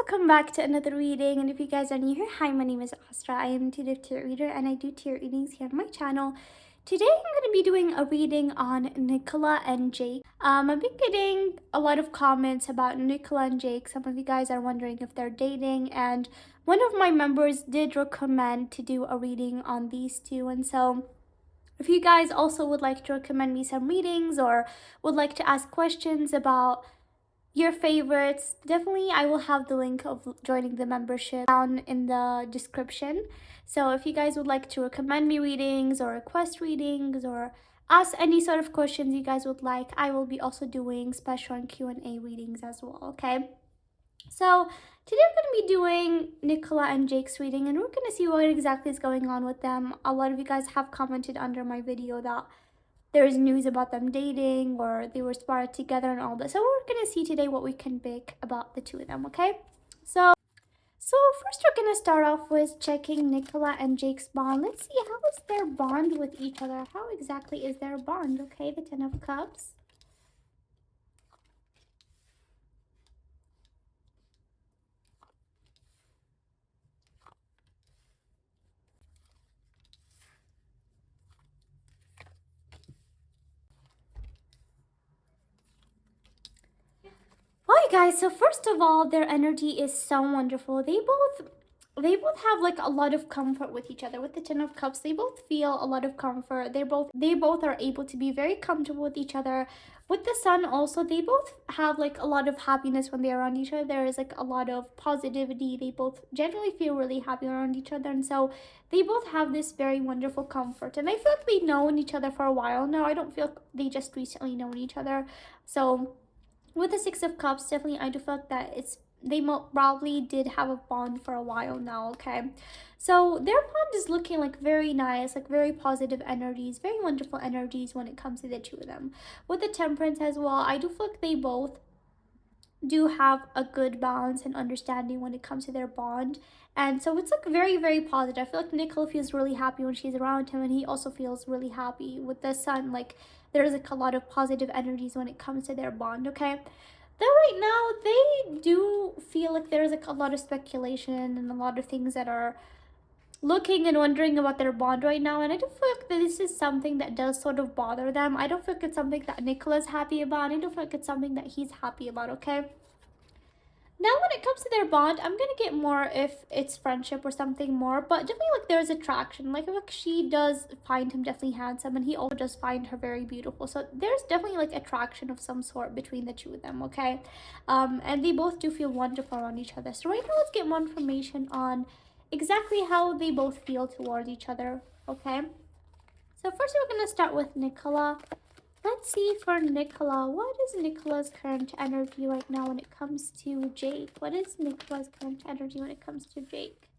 welcome back to another reading. And if you guys are new here, hi, my name is Astra. I am an intuitive tarot reader and I do tarot readings here on my channel. Today I'm going to be doing a reading on Nicola and Jake. I've been getting a lot of comments about Nicola and Jake. Some of you guys are wondering if they're dating, and one of my members did recommend to do a reading on these two. And so if you guys also would like to recommend me some readings or would like to ask questions about your favorites, definitely I will have the link of joining the membership down in the description. So if you guys would like to recommend me readings or request readings or ask any sort of questions you guys would like, I will be also doing special and Q&A readings as well, okay? So today we're going to be doing Nicola and Jake's reading, and we're going to see what exactly is going on with them. A lot of you guys have commented under my video that there is news about them dating or they were spotted together and all that. So we're going to see today what we can pick about the two of them, okay? So first we're going to start off with checking Nicola and Jake's bond. Let's see, how is their bond with each other? How exactly is their bond, okay? The Ten of Cups. Hi guys, so first of all, their energy is so wonderful. They both have like a lot of comfort with each other. With the Ten of Cups, they both feel a lot of comfort. They both are able to be very comfortable with each other. With the Sun also, they both have like a lot of happiness when they're around each other. There is like a lot of positivity. They both generally feel really happy around each other, and so they both have this very wonderful comfort. And I feel like they've known each other for a while now. I don't feel like they just recently known each other. So with the Six of Cups, definitely I do feel like that they probably did have a bond for a while now, okay? So their bond is looking like very nice, like very positive energies, very wonderful energies when it comes to the two of them. With the Temperance as well, I do feel like they both do have a good balance and understanding when it comes to their bond. And so it's like very, very positive. I feel like Nicola feels really happy when she's around him, and he also feels really happy. With the Sun, like there's like a lot of positive energies when it comes to their bond, okay? Though right now they do feel like there's like a lot of speculation and a lot of things that are looking and wondering about their bond right now, and I do feel like this is something that does sort of bother them. I don't feel like it's something that Nicola's happy about, and I don't feel like it's something that he's happy about, okay? Now when it comes to their bond, I'm gonna get more if it's friendship or something more, but definitely like there's attraction. Like she does find him definitely handsome, and he also does find her very beautiful. So there's definitely like attraction of some sort between the two of them, okay? And they both do feel wonderful around each other. So right now let's get more information on exactly how they both feel towards each other, okay? So first we're gonna start with Nicola. Let's see for Nicola. What is Nicola's current energy right now when it comes to Jake? What is Nicola's current energy when it comes to Jake?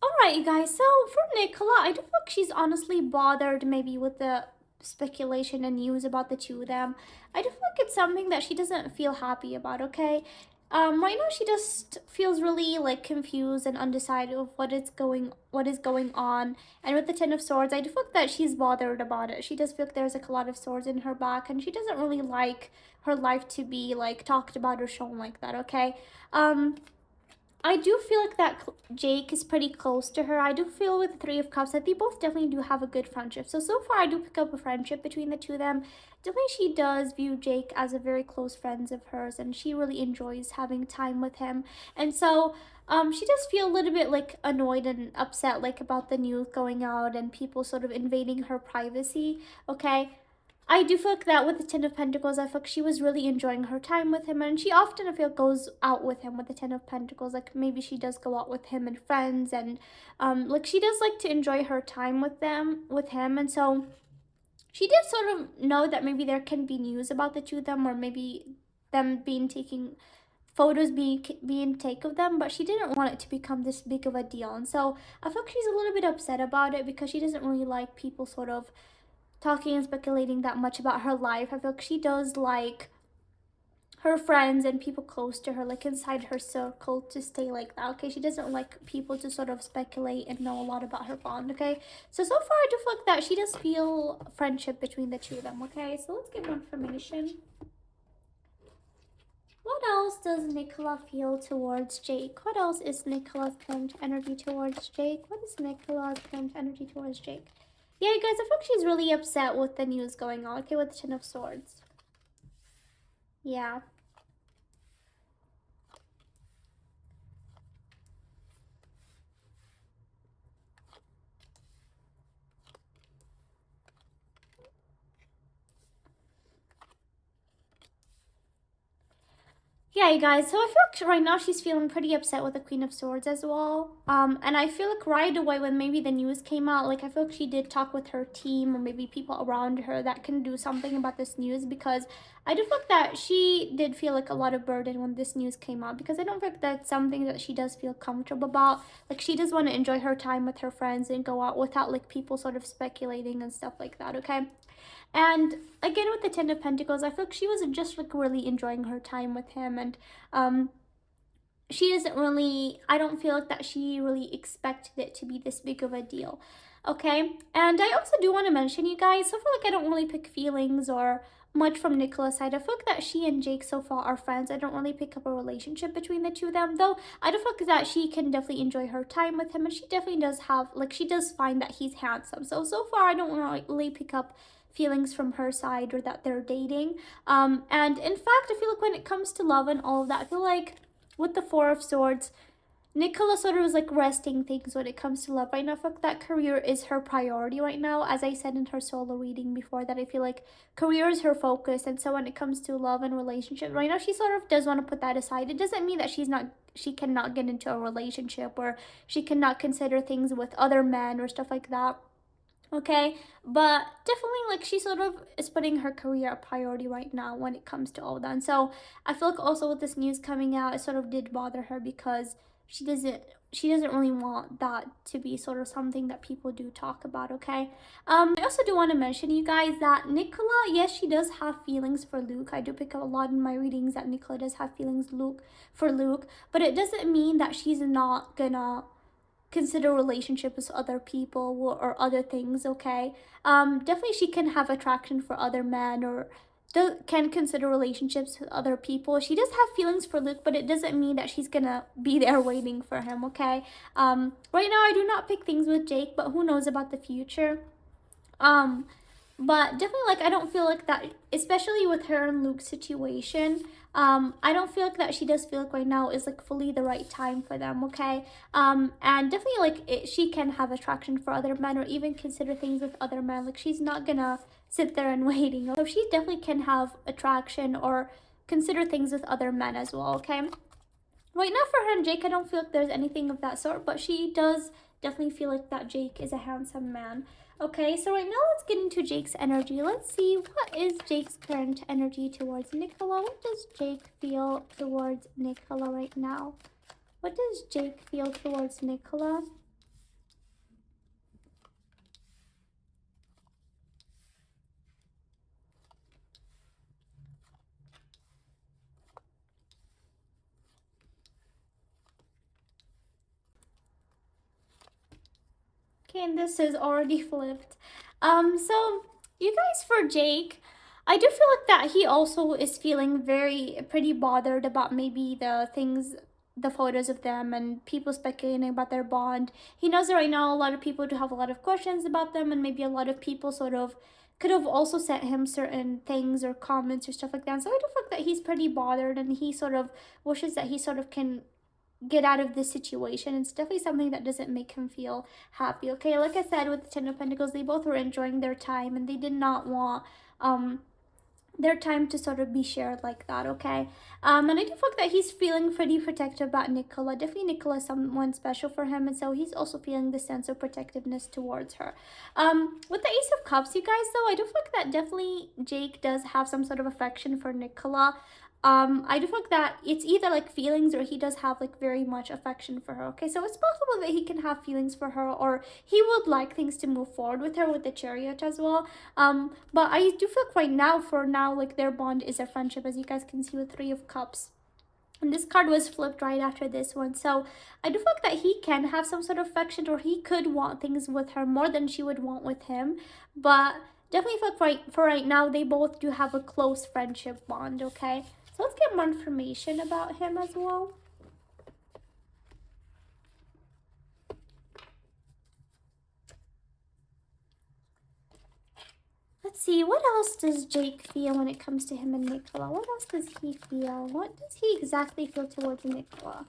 Alright, you guys. So for Nicola, I do feel like she's honestly bothered maybe with the speculation and news about the two of them. I do feel like it's something that she doesn't feel happy about, okay? Right now she just feels really like confused and undecided of what is going on. And with the Ten of Swords, I do feel like that she's bothered about it. She does feel like there's like a lot of swords in her back, and she doesn't really like her life to be like talked about or shown like that, okay? I do feel like that Jake is pretty close to her. I do feel with the Three of Cups that they both definitely do have a good friendship. So far I do pick up a friendship between the two of them. Definitely she does view Jake as a very close friend of hers, and she really enjoys having time with him. And so she does feel a little bit like annoyed and upset like about the news going out and people sort of invading her privacy, okay? I do feel like that with the Ten of Pentacles, I feel like she was really enjoying her time with him, and she often, I feel, goes out with him with the Ten of Pentacles. Like maybe she does go out with him and friends, and like she does like to enjoy her time with him, and so she did sort of know that maybe there can be news about the two of them, or maybe them taking photos being taken of them, but she didn't want it to become this big of a deal, and so I feel like she's a little bit upset about it because she doesn't really like people sort of talking and speculating that much about her life. I feel like she does like her friends and people close to her, like inside her circle, to stay like that, okay? She doesn't like people to sort of speculate and know a lot about her bond, okay? So far I do feel like that she does feel friendship between the two of them, okay? So let's get more information. What else does Nicola feel towards Jake? What else is Nicola's current energy towards Jake? What is Nicola's current energy towards Jake? Yeah, you guys, I feel like she's really upset with the news going on, okay, with the Ten of Swords. Yeah. Yeah, you guys, so I feel like right now she's feeling pretty upset with the Queen of Swords as well. And I feel like right away when maybe the news came out, like I feel like she did talk with her team or maybe people around her that can do something about this news, because I do feel like that she did feel like a lot of burden when this news came out, because I don't feel like that's something that she does feel comfortable about. Like she does want to enjoy her time with her friends and go out without like people sort of speculating and stuff like that, okay? And again, with the Ten of Pentacles, I feel like she was just like really enjoying her time with him, and she doesn't really, I don't feel like that she really expected it to be this big of a deal, okay? And I also do want to mention, you guys, so I feel like I don't really pick feelings or much from Nicola's side. I feel like that she and Jake so far are friends. I don't really pick up a relationship between the two of them, though I do feel like that she can definitely enjoy her time with him, and she definitely does have, like, she does find that he's handsome. So far I don't really pick up feelings from her side or that they're dating. And in fact, I feel like when it comes to love and all of that, I feel like with the Four of Swords, Nicola sort of is like resting things when it comes to love right now. I feel like that career is her priority right now. As I said in her solo reading before, that I feel like career is her focus. And so when it comes to love and relationship right now, she sort of does want to put that aside. It doesn't mean that she cannot get into a relationship or she cannot consider things with other men or stuff like that, okay? But definitely, like, she sort of is putting her career a priority right now when it comes to all that. And so I feel like also with this news coming out, it sort of did bother her, because she doesn't really want that to be sort of something that people do talk about, okay? I also do want to mention, you guys, that Nicola, yes, she does have feelings for Luke. I do pick up a lot in my readings that Nicola does have feelings for Luke, but it doesn't mean that she's not gonna consider relationships with other people or other things, okay? Definitely she can have attraction for other men, or can consider relationships with other people. She does have feelings for Luke, but it doesn't mean that she's gonna be there waiting for him, okay? Right now I do not pick things with Jake, but who knows about the future. But definitely, like, I don't feel like that, especially with her and Luke's situation. I don't feel like that she does feel like right now is like fully the right time for them, okay? And definitely, like, she can have attraction for other men or even consider things with other men. Like, she's not gonna sit there and waiting. So she definitely can have attraction or consider things with other men as well, okay? Right now for her and Jake, I don't feel like there's anything of that sort, but she does definitely feel like that Jake is a handsome man. Okay, so right now let's get into Jake's energy. Let's see, what is Jake's current energy towards Nicola? What does Jake feel towards Nicola right now? What does Jake feel towards Nicola? Okay, and this is already flipped. So you guys, for Jake, I do feel like that he also is feeling pretty bothered about maybe the photos of them and people speculating about their bond. He knows that right now a lot of people do have a lot of questions about them, and maybe a lot of people sort of could have also sent him certain things or comments or stuff like that. So I do feel like that he's pretty bothered, and he sort of wishes that he sort of can get out of this situation. It's definitely something that doesn't make him feel happy, okay? Like I said, with the Ten of Pentacles, they both were enjoying their time, and they did not want their time to sort of be shared like that, okay? And I do feel like that he's feeling pretty protective about Nicola. Definitely Nicola is someone special for him, and so he's also feeling the sense of protectiveness towards her. With the Ace of Cups, you guys, though, I do feel like that definitely Jake does have some sort of affection for Nicola. I do feel like that it's either like feelings or he does have like very much affection for her. Okay, so it's possible that he can have feelings for her, or he would like things to move forward with her with the Chariot as well. But I do feel like right now, for now, like their bond is a friendship, as you guys can see with Three of Cups. And this card was flipped right after this one. So I do feel like that he can have some sort of affection, or he could want things with her more than she would want with him. But definitely feel like for right now, they both do have a close friendship bond, okay? So let's get more information about him as well. Let's see, what else does Jake feel when it comes to him and Nicola? What else does he feel? What does he exactly feel towards Nicola?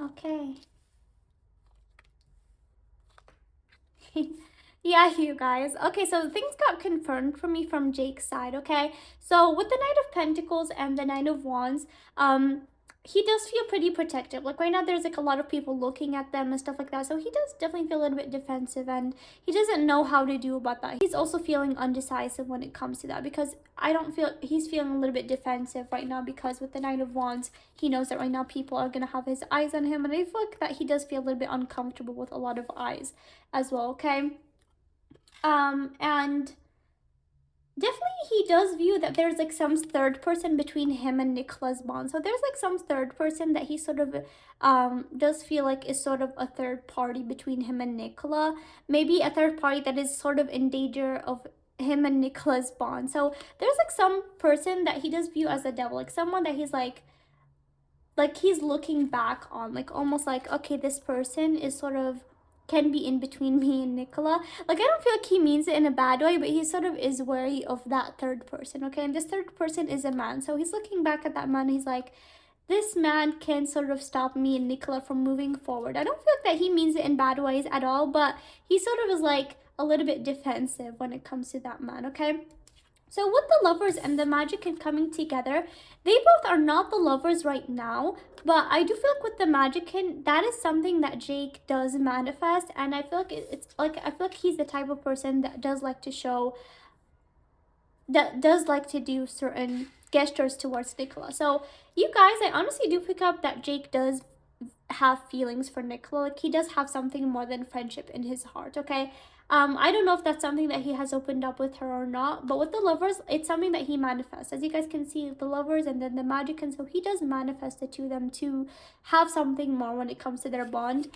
Okay. Yeah, you guys. Okay, so things got confirmed for me from Jake's side, okay? So with the Knight of Pentacles and the Nine of Wands, he does feel pretty protective. Like right now there's like a lot of people looking at them and stuff like that. So he does definitely feel a little bit defensive, and he doesn't know how to do about that. He's also feeling undecisive when it comes to that, because I don't feel he's feeling a little bit defensive right now, because with the Nine of Wands, he knows that right now people are going to have his eyes on him, and I feel like that he does feel a little bit uncomfortable with a lot of eyes as well, okay? And definitely he does view that there's like some third person between him and Nicola's bond. So there's like some third person that he sort of does feel like is sort of a third party between him and Nicola. Maybe a third party that is sort of in danger of him and Nicola's bond. So there's like some person that he does view as a devil, like someone that he's like he's looking back on, like almost like, okay, this person is sort of can be in between me and Nicola. Like I don't feel like he means it in a bad way, but he sort of is wary of that third person, okay? And this third person is a man. So he's looking back at that man, he's like, this man can sort of stop me and Nicola from moving forward. I don't feel like that he means it in bad ways at all, but he sort of is like a little bit defensive when it comes to that man, okay? So with the Lovers and the Magician coming together, they both are not the lovers right now, but I do feel like with the Magician, that is something that Jake does manifest, and I feel like it's like, I feel like he's the type of person that does like to show, that does like to do certain gestures towards Nicola. So you guys, I honestly do pick up that Jake does have feelings for Nicola. Like he does have something more than friendship in his heart, okay? I don't know if that's something that he has opened up with her or not, but with the Lovers, it's something that he manifests. As you guys can see, the Lovers and then the Magician, so he does manifest it to them to have something more when it comes to their bond.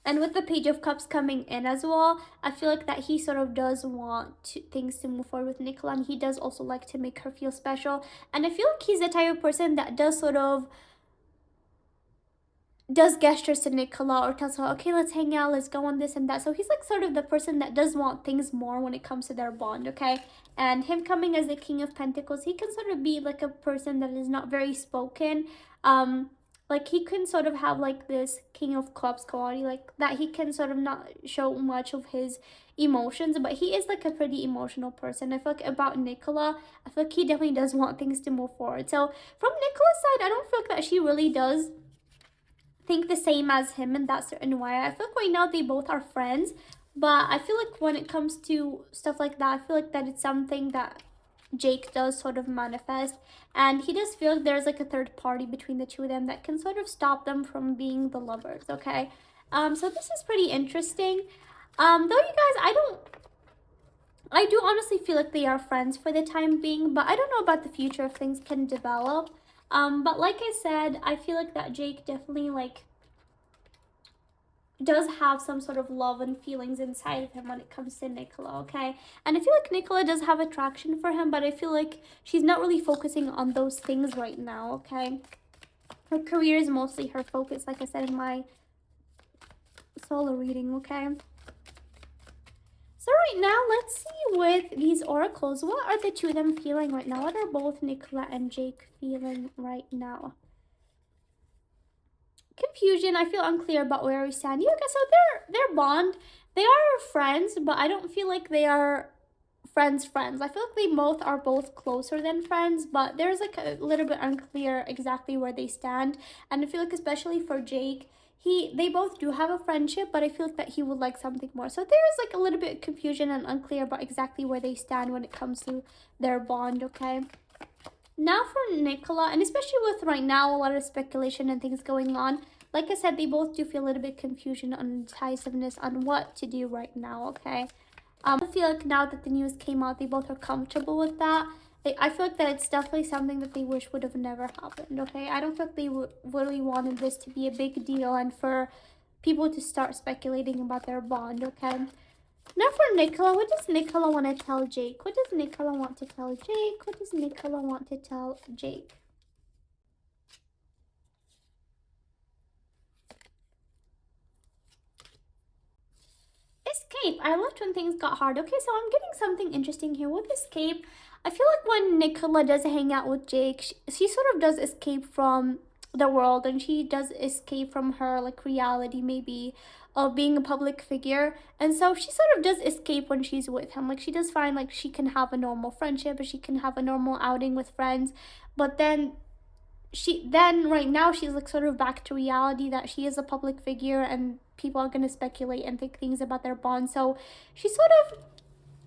And with the Page of Cups coming in as well, I feel like that he sort of does want things to move forward with Nicola, and he does also like to make her feel special. And I feel like he's the type of person that does sort of does gestures to Nicola, or tells her, okay, let's hang out, let's go on this and that. So he's like sort of the person that does want things more when it comes to their bond, okay? And him coming as the King of Pentacles, he can sort of be like a person that is not very spoken. Like he can sort of have like this King of Clubs quality, like that he can sort of not show much of his emotions, but he is like a pretty emotional person. I feel like about Nicola, I feel like he definitely does want things to move forward. So from Nicola's side, I don't feel like that she really does think the same as him in that certain way. I feel like right now they both are friends, but I feel like when it comes to stuff like that, I feel like that it's something that Jake does sort of manifest, and he does feel like there's like a third party between the two of them that can sort of stop them from being the lovers, okay? So this is pretty interesting. Though you guys, I do honestly feel like they are friends for the time being, but I don't know about the future if things can develop. But like I said, I feel like that Jake definitely like does have some sort of love and feelings inside of him when it comes to Nicola, okay? And I feel like Nicola does have attraction for him, but I feel like she's not really focusing on those things right now, okay? Her career is mostly her focus, like I said in my solo reading, okay? So right now, let's see with these oracles, what are the two of them feeling right now? What are both Nicola and Jake feeling right now? Confusion. I feel unclear about where we stand. You guys, so their bond, they are friends, but I don't feel like they are friends. I feel like they both are both closer than friends, but there's like a little bit unclear exactly where they stand. And I feel like especially for Jake, they both do have a friendship, but I feel like that he would like something more. So there's like a little bit of confusion and unclear about exactly where they stand when it comes to their bond, okay? Now for Nicola, and especially with right now a lot of speculation and things going on, like I said, they both do feel a little bit confusion and decisiveness on what to do right now, okay? I feel like now that the news came out, they both are comfortable with that. I feel like that it's definitely something that they wish would have never happened, okay? I don't feel like they really wanted this to be a big deal and for people to start speculating about their bond, okay? Now for Nicola, what does Nicola want to tell Jake? What does Nicola want to tell Jake? What does Nicola want to tell Jake? Escape. I left when things got hard. Okay, so I'm getting something interesting here with escape. I feel like when Nicola does hang out with Jake, she sort of does escape from the world and she does escape from her like reality maybe of being a public figure. And so she sort of does escape when she's with him. Like she does find like she can have a normal friendship or she can have a normal outing with friends. But then right now she's like sort of back to reality that she is a public figure and people are going to speculate and think things about their bond. So she sort of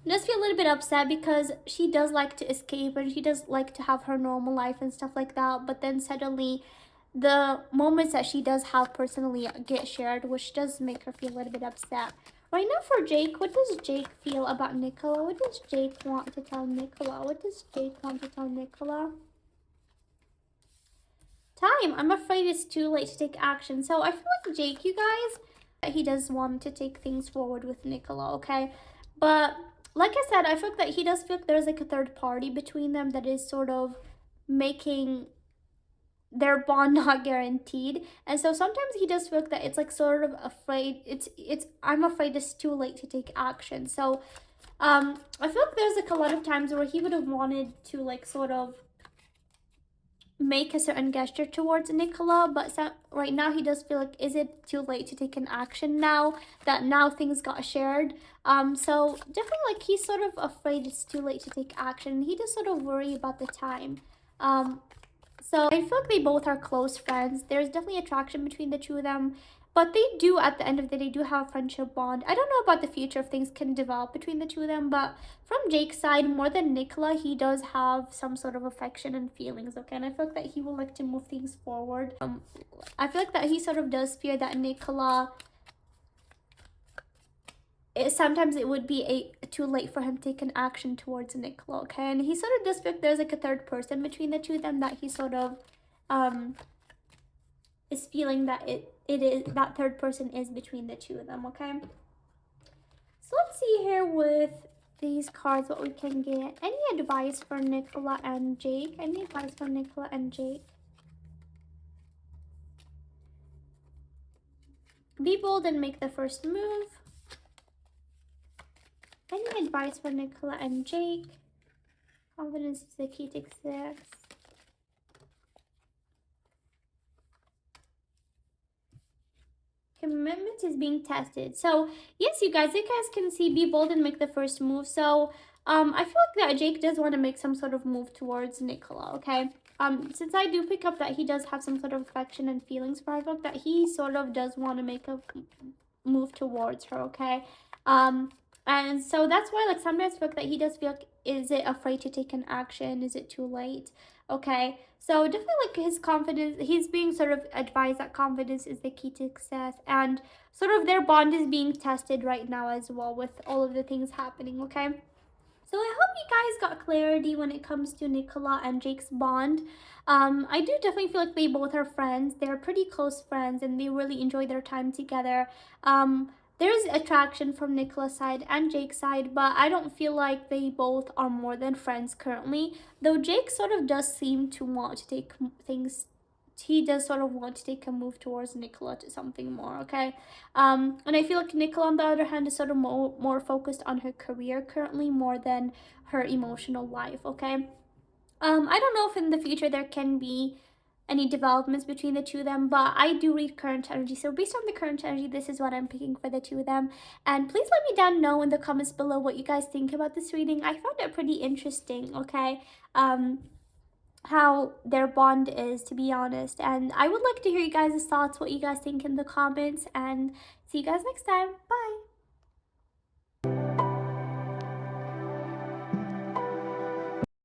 does feel a little bit upset because she does like to escape and she does like to have her normal life and stuff like that, but then suddenly the moments that she does have personally get shared, which does make her feel a little bit upset. Right now for Jake, what does Jake feel about Nicola? What does Jake want to tell Nicola? What does Jake want to tell Nicola? Time. I'm afraid it's too late to take action. So I feel like Jake, you guys, he does want to take things forward with Nicola, okay? But like I said, I feel like that he does feel like there's like a third party between them that is sort of making their bond not guaranteed. And so sometimes he does feel like that it's like sort of afraid it's I'm afraid it's too late to take action. So I feel like there's like a lot of times where he would have wanted to like sort of make a certain gesture towards Nicola, but right now he does feel like, is it too late to take an action now that now things got shared? So definitely like he's sort of afraid it's too late to take action. He does sort of worry about the time. So I feel like they both are close friends. There's definitely attraction between the two of them. But they do, at the end of the day, do have a friendship bond. I don't know about the future if things can develop between the two of them, but from Jake's side, more than Nicola, he does have some sort of affection and feelings, okay? And I feel like that he will like to move things forward. I feel like that he sort of does fear that Nicola, sometimes it would be too late for him to take an action towards Nicola, okay? And he sort of does feel like there's like a third person between the two of them that he sort of is feeling that it is that third person is between the two of them, okay? So let's see here with these cards what we can get. Any advice for Nicola and Jake? Any advice for Nicola and Jake? Be bold and make the first move. Any advice for Nicola and Jake? Confidence is the key to success. Commitment is being tested. So yes, you guys can see, be bold and make the first move. So I feel like that Jake does want to make some sort of move towards Nicola, okay? Since I do pick up that he does have some sort of affection and feelings for her, I feel like that he sort of does want to make a move towards her, okay? And so that's why like sometimes I feel like that he does feel like, is it afraid to take an action? Is it too late? Okay, so definitely like his confidence, he's being sort of advised that confidence is the key to success, and sort of their bond is being tested right now as well with all of the things happening, okay? So I hope you guys got clarity when it comes to Nicola and Jake's bond. I do definitely feel like they both are friends. They're pretty close friends and they really enjoy their time together. There's attraction from Nicola's side and Jake's side, but I don't feel like they both are more than friends currently. Though Jake sort of does seem to want to take things, he does sort of want to take a move towards Nicola to something more, okay? And I feel like Nicola, on the other hand, is sort of more focused on her career currently more than her emotional life, okay? I don't know if in the future there can be any developments between the two of them, but I do read current energy. So based on the current energy, this is what I'm picking for the two of them. And please let me down know in the comments below what you guys think about this reading. I found it pretty interesting, okay? How their bond is, to be honest. And I would like to hear you guys' thoughts, what you guys think in the comments, and see you guys next time. Bye.